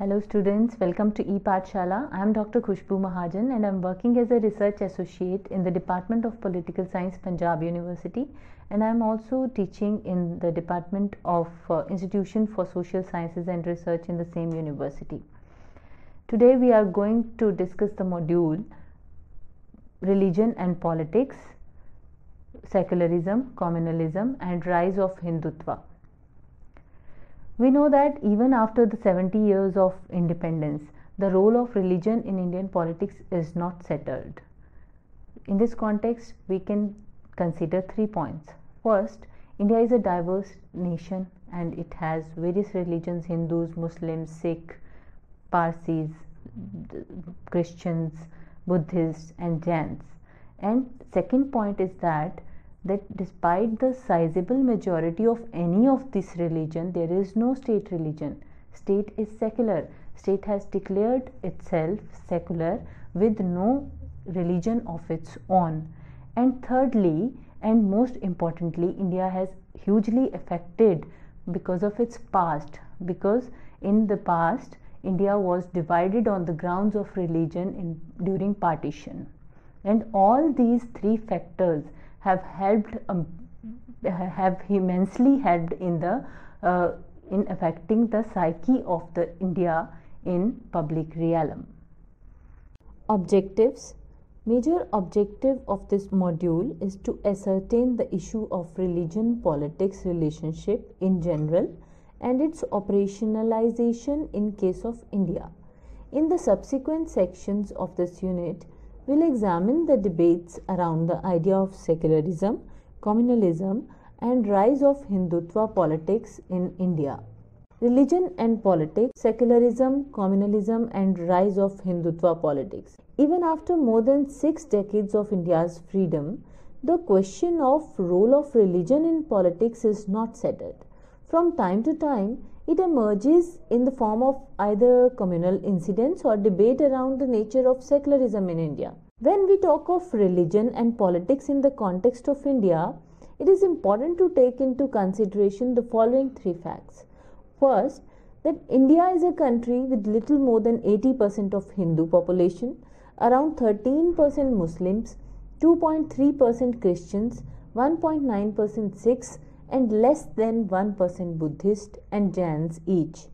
Hello students, welcome to ePathshala. I am Dr. Khushbu Mahajan and I am working as a research associate in the Department of Political Science, Punjab University, and I am also teaching in the Department of Institution for Social Sciences and Research in the same university. Today we are going to discuss the module Religion and Politics, Secularism, Communalism and Rise of Hindutva. We know that even after the 70 years of independence, the role of religion in Indian politics is not settled. In this context, we can consider 3 points. First, India is a diverse nation and it has various religions: Hindus, Muslims, Sikh, Parsis, Christians, Buddhists and Jains. And second point is that despite the sizable majority of any of this religion, there is no state religion. State is secular. State has declared itself secular with no religion of its own. And thirdly, and most importantly, India has hugely affected because of its past, because in the past India was divided on the grounds of religion during partition. And all these 3 factors have immensely helped in affecting the psyche of the India in public realm. Objectives. Major objective of this module is to ascertain the issue of religion-politics relationship in general and its operationalization in case of India. In the subsequent sections of this unit, we'll examine the debates around the idea of secularism, communalism and rise of Hindutva politics in India. Religion and politics, secularism, communalism and rise of Hindutva politics. Even after more than 6 decades of India's freedom, the question of role of religion in politics is not settled. From time to time, it emerges in the form of either communal incidents or debate around the nature of secularism in India. When we talk of religion and politics in the context of India, it is important to take into consideration the following 3 facts. First, that India is a country with little more than 80% of Hindu population, around 13% Muslims, 2.3% Christians, 1.9% Sikhs, and less than 1% Buddhist and Jains each.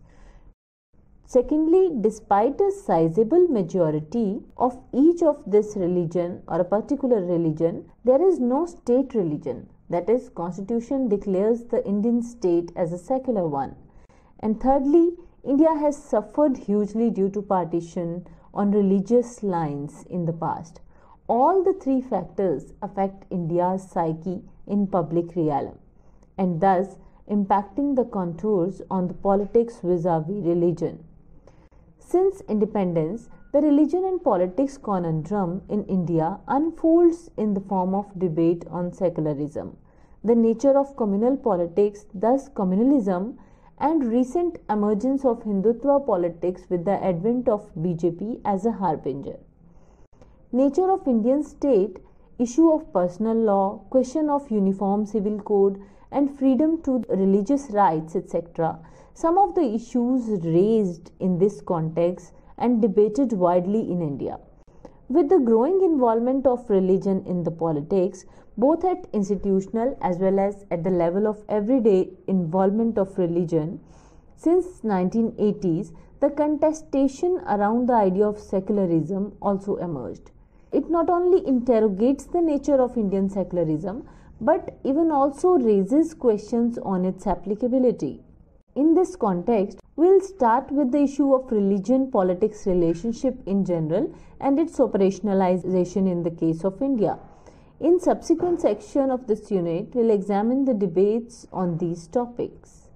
Secondly, despite a sizable majority of each of this religion or a particular religion, there is no state religion. That is, Constitution declares the Indian state as a secular one. And thirdly, India has suffered hugely due to partition on religious lines in the past. All the 3 factors affect India's psyche in public realm, and thus impacting the contours on the politics vis-a-vis religion. Since independence, the religion and politics conundrum in India unfolds in the form of debate on secularism, the nature of communal politics, thus communalism, and recent emergence of Hindutva politics with the advent of BJP as a harbinger. Nature of Indian state, issue of personal law, question of uniform civil code, and freedom to religious rights, etc. Some of the issues raised in this context and debated widely in India. With the growing involvement of religion in the politics, both at institutional as well as at the level of everyday involvement of religion, since 1980s, the contestation around the idea of secularism also emerged. It not only interrogates the nature of Indian secularism, but even also raises questions on its applicability. In this context, we'll start with the issue of religion-politics relationship in general and its operationalization in the case of India. In subsequent section of this unit, we'll examine the debates on these topics.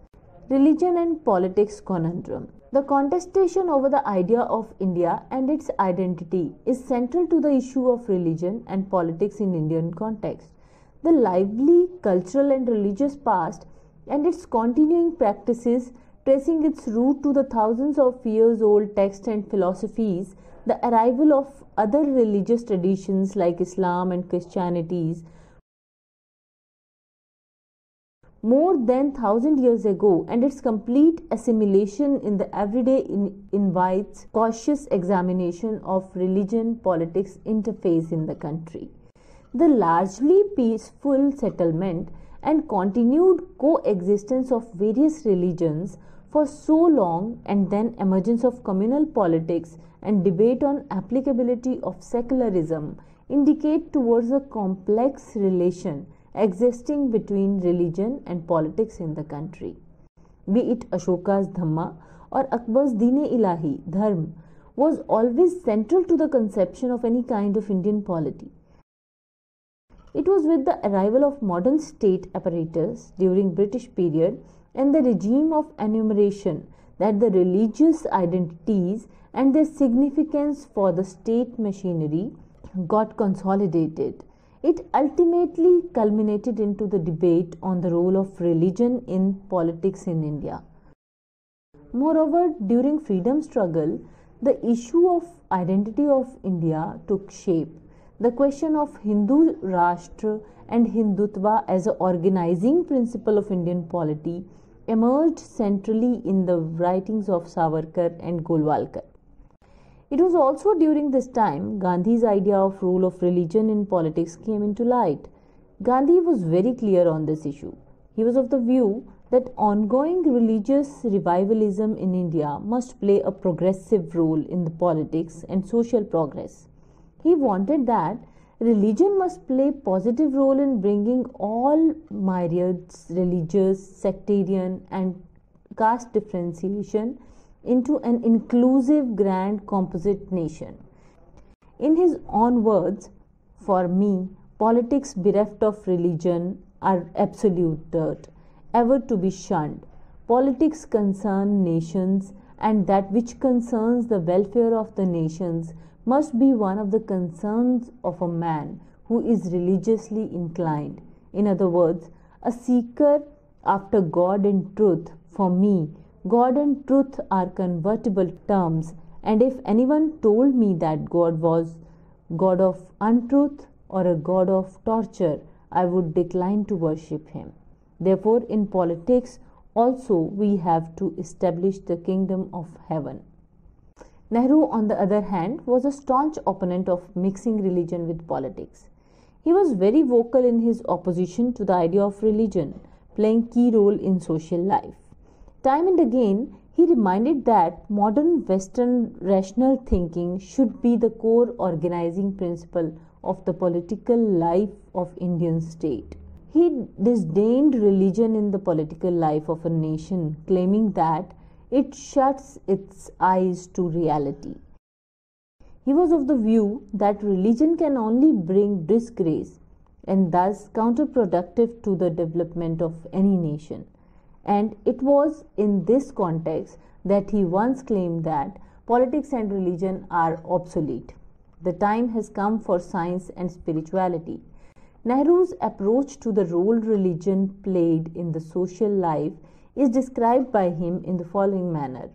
Religion and politics conundrum. The contestation over the idea of India and its identity is central to the issue of religion and politics in Indian context. The lively cultural and religious past and its continuing practices, tracing its root to the thousands of years old texts and philosophies, the arrival of other religious traditions like Islam and Christianity, more than 1,000 years ago, and its complete assimilation in the everyday invites cautious examination of religion politics interface in the country. The largely peaceful settlement and continued coexistence of various religions for so long, and then emergence of communal politics and debate on applicability of secularism, indicate towards a complex relation existing between religion and politics in the country. Be it Ashoka's Dhamma or Akbar's Deen-e-Ilahi, Dharm, was always central to the conception of any kind of Indian polity. It was with the arrival of modern state apparatus during British period and the regime of enumeration that the religious identities and their significance for the state machinery got consolidated. It ultimately culminated into the debate on the role of religion in politics in India. Moreover, during freedom struggle, the issue of identity of India took shape. The question of Hindu Rashtra and Hindutva as an organizing principle of Indian polity emerged centrally in the writings of Savarkar and Golwalkar. It was also during this time Gandhi's idea of role of religion in politics came into light. Gandhi was very clear on this issue. He was of the view that ongoing religious revivalism in India must play a progressive role in the politics and social progress. He wanted that religion must play a positive role in bringing all myriads, religious, sectarian, and caste differentiation into an inclusive grand composite nation. In his own words, "For me, politics bereft of religion are absolute dirt, ever to be shunned. Politics concern nations, and that which concerns the welfare of the nations must be one of the concerns of a man who is religiously inclined. In other words, a seeker after God and truth. For me, God and truth are convertible terms, and if anyone told me that God was God of untruth or a God of torture, I would decline to worship him. Therefore, in politics also we have to establish the kingdom of heaven." Nehru, on the other hand, was a staunch opponent of mixing religion with politics. He was very vocal in his opposition to the idea of religion playing key role in social life. Time and again, he reminded that modern Western rational thinking should be the core organizing principle of the political life of Indian state. He disdained religion in the political life of a nation, claiming that it shuts its eyes to reality. He was of the view that religion can only bring disgrace and thus counterproductive to the development of any nation. And it was in this context that he once claimed that politics and religion are obsolete. The time has come for science and spirituality. Nehru's approach to the role religion played in the social life is described by him in the following manner: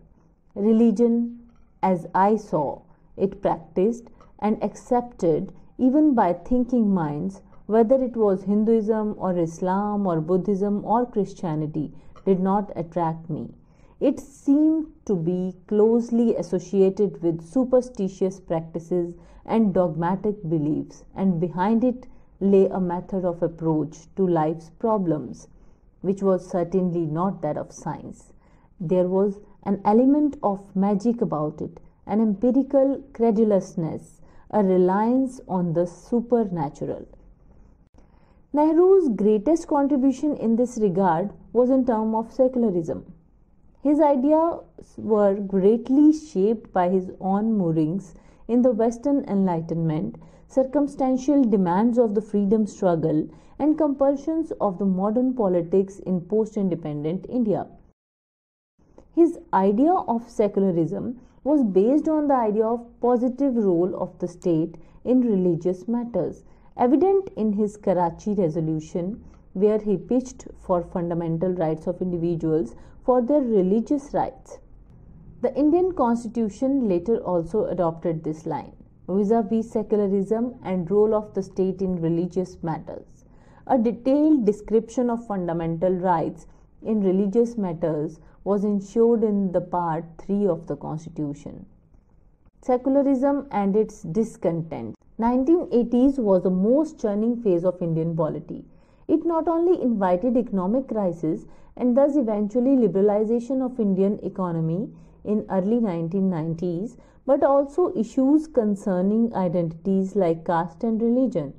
"Religion, as I saw it practiced and accepted even by thinking minds, whether it was Hinduism or Islam or Buddhism or Christianity, did not attract me. It seemed to be closely associated with superstitious practices and dogmatic beliefs, and behind it lay a method of approach to life's problems, which was certainly not that of science. There was an element of magic about it, an empirical credulousness, a reliance on the supernatural." Nehru's greatest contribution in this regard was in terms of secularism. His ideas were greatly shaped by his own moorings in the Western Enlightenment, circumstantial demands of the freedom struggle, and compulsions of the modern politics in post-independent India. His idea of secularism was based on the idea of positive role of the state in religious matters, evident in his Karachi resolution, where he pitched for fundamental rights of individuals for their religious rights. The Indian Constitution later also adopted this line vis-a-vis secularism and role of the state in religious matters. A detailed description of fundamental rights in religious matters was ensured in the Part 3 of the Constitution. Secularism and its discontent. 1980s was the most churning phase of Indian polity. It not only invited economic crisis and thus eventually liberalization of Indian economy in early 1990s, but also issues concerning identities like caste and religion.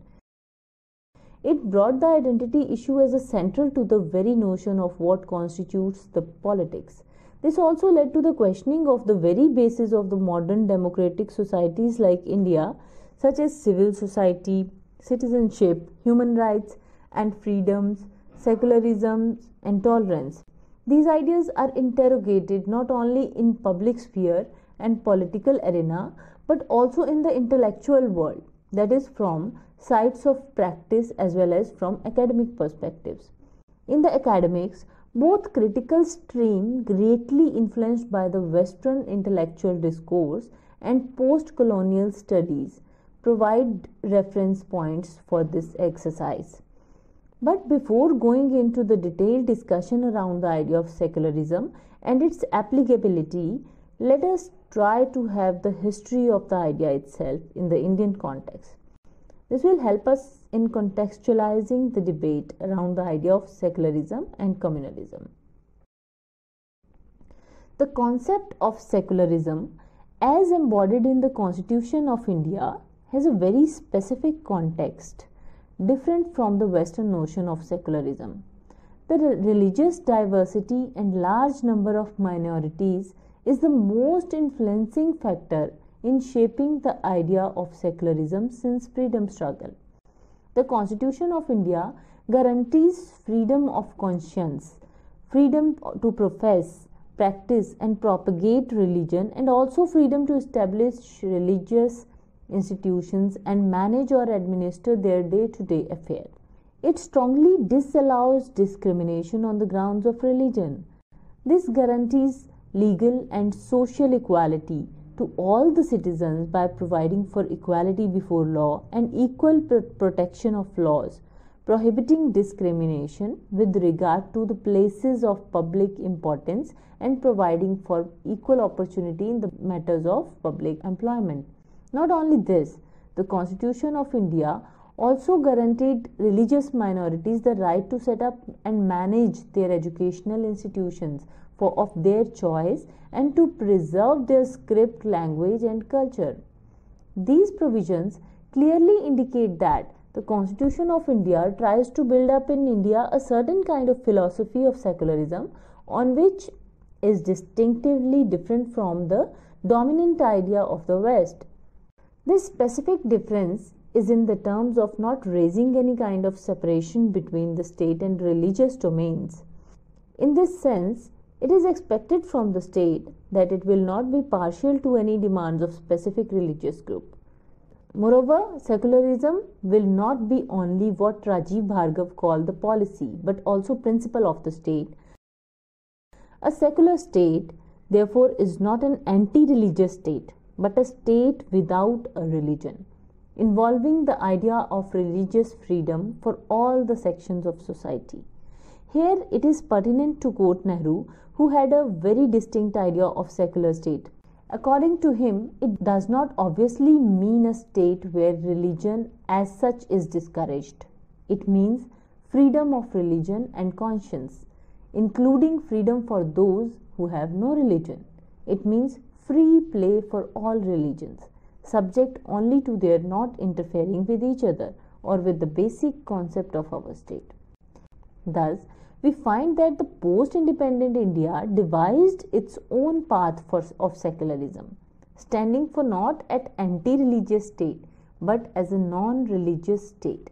It brought the identity issue as a central to the very notion of what constitutes the politics. This also led to the questioning of the very basis of the modern democratic societies like India, such as civil society, citizenship, human rights and freedoms, secularism and tolerance. These ideas are interrogated not only in public sphere and political arena, but also in the intellectual world, that is from sites of practice as well as from academic perspectives. In the academics, both critical stream greatly influenced by the Western intellectual discourse and post-colonial studies provide reference points for this exercise. But before going into the detailed discussion around the idea of secularism and its applicability, let us try to have the history of the idea itself in the Indian context. This will help us in contextualizing the debate around the idea of secularism and communalism. The concept of secularism, as embodied in the Constitution of India, has a very specific context, different from the Western notion of secularism. The religious diversity and large number of minorities is the most influencing factor in shaping the idea of secularism since freedom struggle. The Constitution of India guarantees freedom of conscience, freedom to profess, practice and propagate religion, and also freedom to establish religious institutions and manage or administer their day-to-day affairs. It strongly disallows discrimination on the grounds of religion. This guarantees legal and social equality to all the citizens by providing for equality before law and equal protection of laws, prohibiting discrimination with regard to the places of public importance and providing for equal opportunity in the matters of public employment. Not only this, the Constitution of India also guaranteed religious minorities the right to set up and manage their educational institutions of their choice and to preserve their script language and culture. These provisions clearly indicate that the Constitution of India tries to build up in India a certain kind of philosophy of secularism on which is distinctively different from the dominant idea of the West. This specific difference is in the terms of not raising any kind of separation between the state and religious domains. In this sense, it is expected from the state that it will not be partial to any demands of specific religious group. Moreover, secularism will not be only what Rajiv Bhargava called the policy, but also principle of the state. A secular state, therefore, is not an anti-religious state, but a state without a religion, involving the idea of religious freedom for all the sections of society. Here it is pertinent to quote Nehru, who had a very distinct idea of secular state. According to him, it does not obviously mean a state where religion as such is discouraged. It means freedom of religion and conscience, including freedom for those who have no religion. It means free play for all religions, subject only to their not interfering with each other or with the basic concept of our state. Thus, we find that the post-independent India devised its own path of secularism, standing for not an anti-religious state, but as a non-religious state.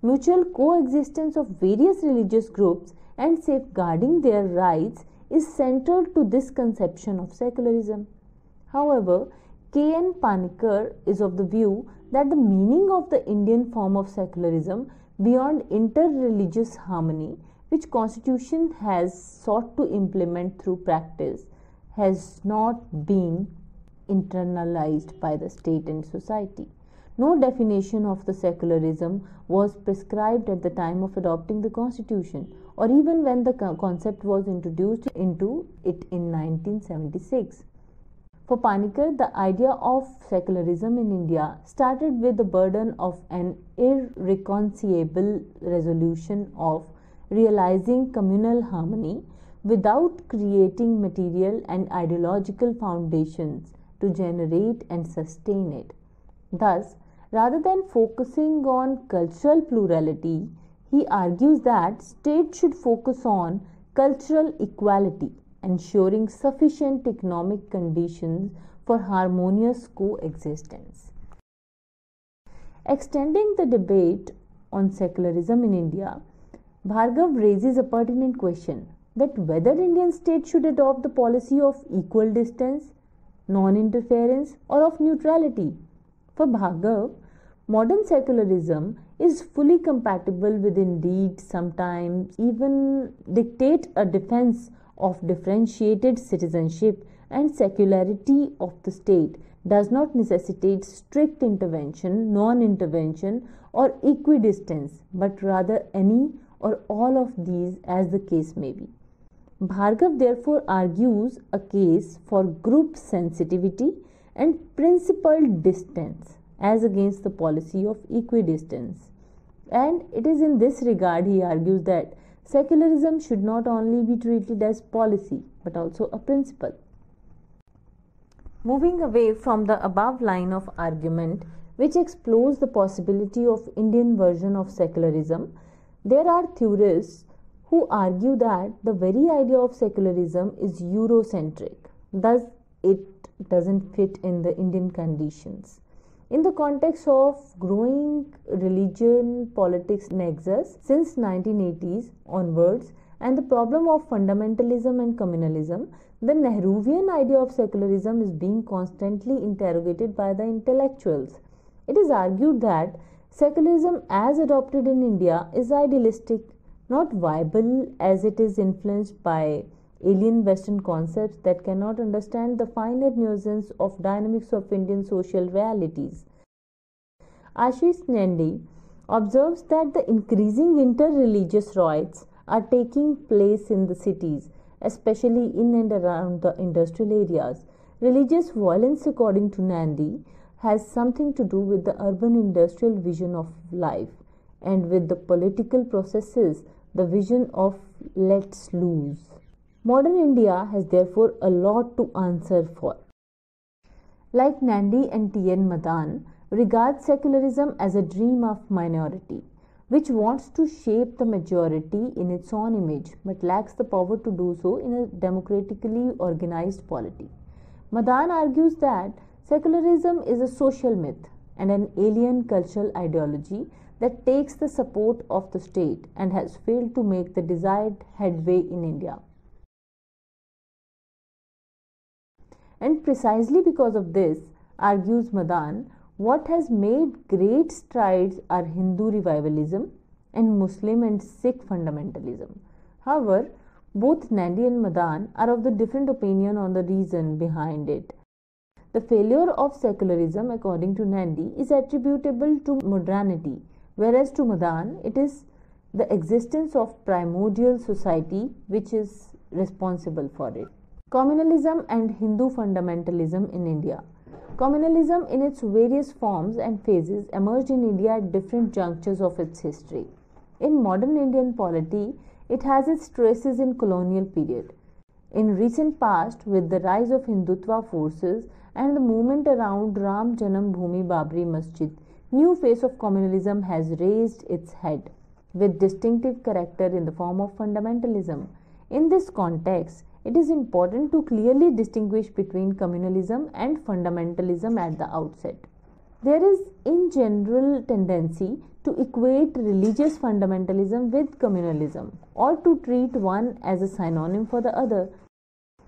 Mutual coexistence of various religious groups and safeguarding their rights is central to this conception of secularism. However, K.N. Panikkar is of the view that the meaning of the Indian form of secularism beyond inter-religious harmony, which Constitution has sought to implement through practice, has not been internalized by the state and society. No definition of the secularism was prescribed at the time of adopting the constitution, or even when the concept was introduced into it in 1976. For Panikkar, the idea of secularism in India started with the burden of an irreconcilable resolution of realizing communal harmony without creating material and ideological foundations to generate and sustain it. Thus, rather than focusing on cultural plurality, he argues that states should focus on cultural equality, ensuring sufficient economic conditions for harmonious coexistence. Extending the debate on secularism in India, Bhargav raises a pertinent question that whether Indian states should adopt the policy of equal distance, non-interference, or of neutrality. For Bhargav, modern secularism is fully compatible with, indeed sometimes even dictate a defense of differentiated citizenship, and secularity of the state does not necessitate strict intervention, non-intervention, or equidistance, but rather any or all of these as the case may be. Bhargav therefore argues a case for group sensitivity and principled distance as against the policy of equidistance. And it is in this regard he argues that secularism should not only be treated as policy but also a principle. Moving away from the above line of argument, which explores the possibility of Indian version of secularism, there are theorists who argue that the very idea of secularism is Eurocentric, thus it doesn't fit in the Indian conditions. In the context of growing religion politics nexus since 1980s onwards and the problem of fundamentalism and communalism, the Nehruvian idea of secularism is being constantly interrogated by the intellectuals. It is argued that secularism as adopted in India is idealistic, not viable, as it is influenced by alien Western concepts that cannot understand the finer nuances of dynamics of Indian social realities. Ashish Nandy observes that the increasing inter-religious riots are taking place in the cities, especially in and around the industrial areas. Religious violence, according to Nandy, has something to do with the urban industrial vision of life, and with the political processes, the vision of let's loose. Modern India has therefore a lot to answer for. Like Nandy and T.N. Madan, regards secularism as a dream of minority, which wants to shape the majority in its own image, but lacks the power to do so in a democratically organized polity. Madan argues that secularism is a social myth and an alien cultural ideology that takes the support of the state and has failed to make the desired headway in India. And precisely because of this, argues Madan, what has made great strides are Hindu revivalism and Muslim and Sikh fundamentalism. However, both Nandy and Madan are of the different opinion on the reason behind it. The failure of secularism, according to Nandy, is attributable to modernity, whereas to Madan it is the existence of primordial society which is responsible for it. Communalism and Hindu fundamentalism in India. Communalism in its various forms and phases emerged in India at different junctures of its history. In modern Indian polity, it has its traces in colonial period. In recent past, with the rise of Hindutva forces and the movement around Ram Janam Bhoomi Babri Masjid, new phase of communalism has raised its head with distinctive character in the form of fundamentalism. In this context, it is important to clearly distinguish between communalism and fundamentalism at the outset. There is in general tendency to equate religious fundamentalism with communalism or to treat one as a synonym for the other.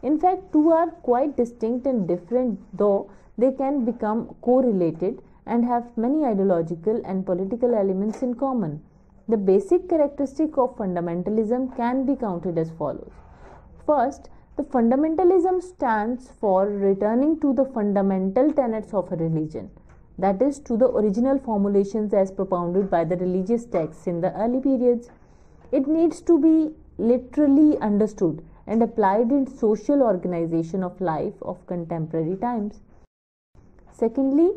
In fact, two are quite distinct and different, though they can become correlated and have many ideological and political elements in common. The basic characteristic of fundamentalism can be counted as follows. First, the fundamentalism stands for returning to the fundamental tenets of a religion. that is, to the original formulations as propounded by the religious texts in the early periods. It needs to be literally understood and applied in social organization of life of contemporary times. Secondly,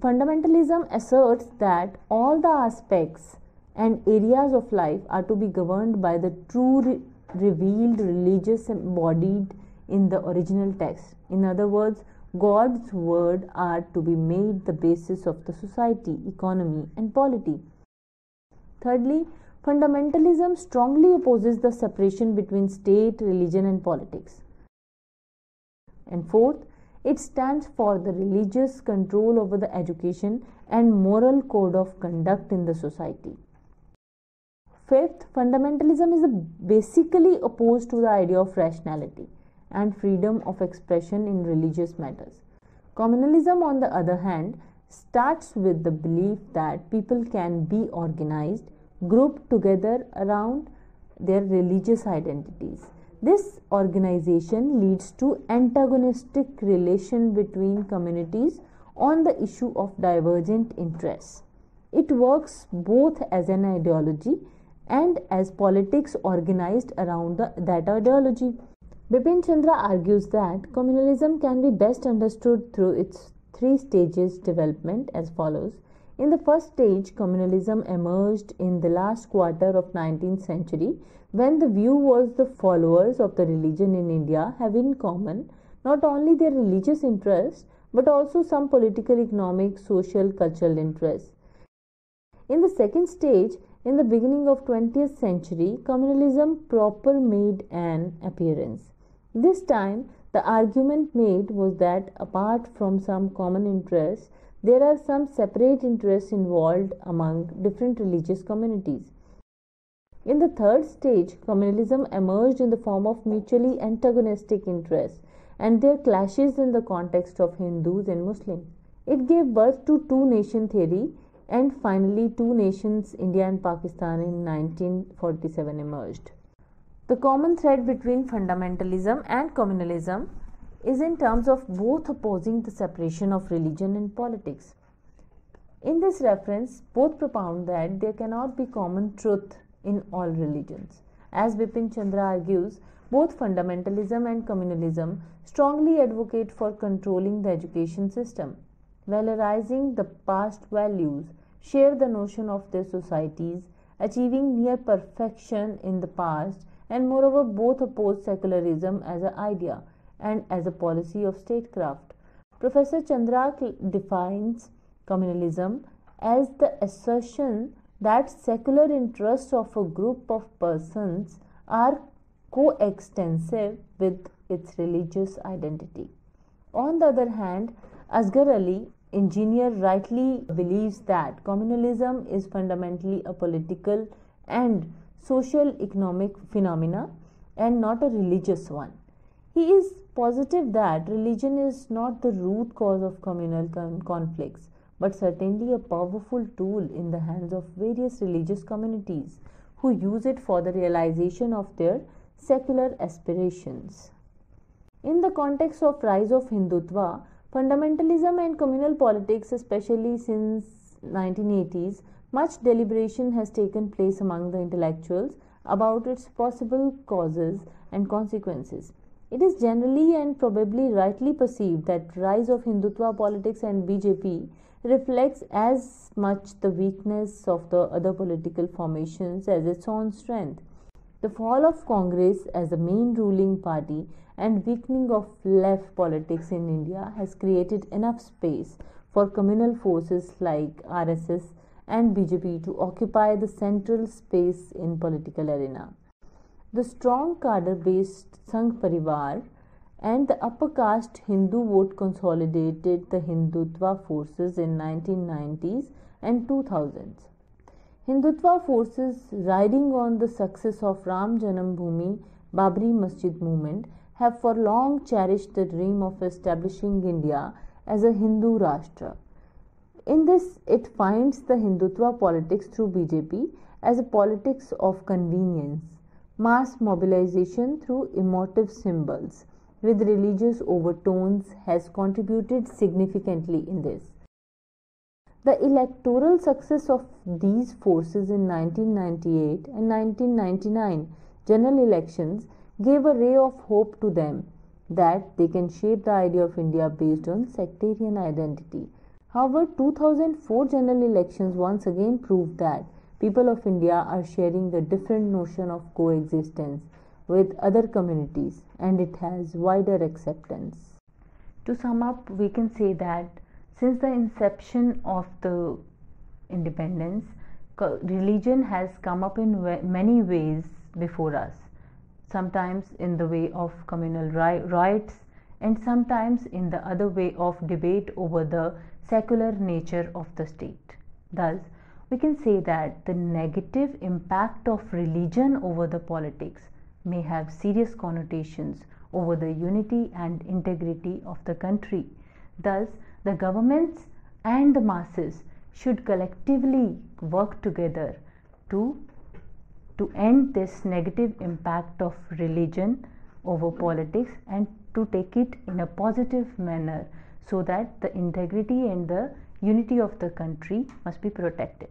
fundamentalism asserts that all the aspects and areas of life are to be governed by the true revealed religious embodied in the original text. In other words, God's word are to be made the basis of the society, economy, and polity. Thirdly, fundamentalism strongly opposes the separation between state, religion, and politics. And fourth, it stands for the religious control over the education and moral code of conduct in the society. Fifth, fundamentalism is basically opposed to the idea of rationality and freedom of expression in religious matters. Communalism, on the other hand, starts with the belief that people can be organized, grouped together around their religious identities. This organization leads to antagonistic relation between communities on the issue of divergent interests. It works both as an ideology and as politics organized around that ideology. Bipin Chandra argues that communalism can be best understood through its three stages development as follows. In the first stage, communalism emerged in the last quarter of 19th century when the view was the followers of the religion in India have in common not only their religious interests but also some political, economic, social, cultural interests. In the second stage, in the beginning of 20th century, communalism proper made an appearance. This time, the argument made was that apart from some common interests, there are some separate interests involved among different religious communities. In the third stage, communalism emerged in the form of mutually antagonistic interests and their clashes in the context of Hindus and Muslims. It gave birth to two-nation theory, and finally two nations, India and Pakistan, in 1947 emerged. The common thread between fundamentalism and communalism is in terms of both opposing the separation of religion and politics. In this reference, both propound that there cannot be common truth in all religions. As Bipin Chandra argues, both fundamentalism and communalism strongly advocate for controlling the education system, valorizing the past values, share the notion of their societies, achieving near perfection in the past, and moreover both oppose secularism as an idea and as a policy of statecraft. Professor Chandra defines communalism as the assertion that secular interests of a group of persons are coextensive with its religious identity. On the other hand, Asghar Ali, engineer, rightly believes that communalism is fundamentally a political and social economic phenomena and not a religious one. He is positive that religion is not the root cause of communal conflicts, but certainly a powerful tool in the hands of various religious communities who use it for the realization of their secular aspirations. In the context of rise of Hindutva, fundamentalism and communal politics, especially since 1980s, much deliberation has taken place among the intellectuals about its possible causes and consequences. It is generally and probably rightly perceived that rise of Hindutva politics and BJP reflects as much the weakness of the other political formations as its own strength. The fall of Congress as the main ruling party and weakening of left politics in India has created enough space for communal forces like RSS and BJP to occupy the central space in political arena. The strong cadre-based Sangh Parivar and the upper caste Hindu vote consolidated the Hindutva forces in 1990s and 2000s. Hindutva forces riding on the success of Ram Janambhoomi Babri Masjid movement have for long cherished the dream of establishing India as a Hindu Rashtra. In this, it finds the Hindutva politics through BJP as a politics of convenience, mass mobilization through emotive symbols with religious overtones has contributed significantly in this. The electoral success of these forces in 1998 and 1999 general elections gave a ray of hope to them that they can shape the idea of India based on sectarian identity. However, 2004 general elections once again proved that people of India are sharing the different notion of coexistence with other communities, and it has wider acceptance. To sum up, we can say that since the inception of the independence, religion has come up in many ways before us, sometimes in the way of communal rights, and sometimes in the other way of debate over the secular nature of the state. Thus, we can say that the negative impact of religion over the politics may have serious connotations over the unity and integrity of the country. Thus, the governments and the masses should collectively work together to end this negative impact of religion over politics and to take it in a positive manner so that the integrity and the unity of the country must be protected.